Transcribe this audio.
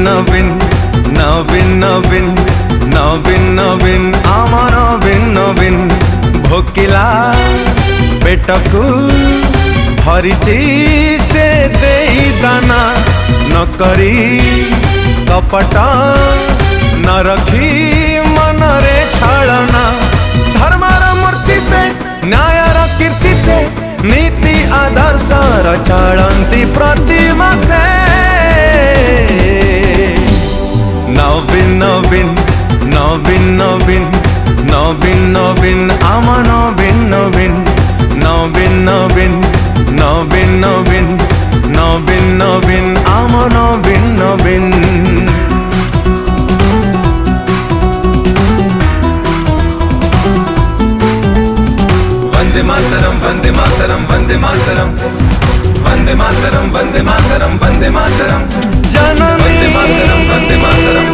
नवीन नवीन नवीन नवीन नवीन आम नवीन नवीन भोकिला पेटकू भरिची से देई दाना न करी कपट न रखी मनरे छलना धर्मर मूर्ति से न्यायर कीर्ति से नीति आदर्श चलती प्रतिमा से नवीन नवीन नवीन नवीन नवीन नवीन आम नवीन नवीन नवीन नवीन नवीन नवीन नवीन नवीन आम नवीन नवीन वंदे मातरम वंदे मातरम वंदे मातरम वंदे मातरम वंदे मातरम वंदे मातरम जननी वंदे मातरम वंदे मातरम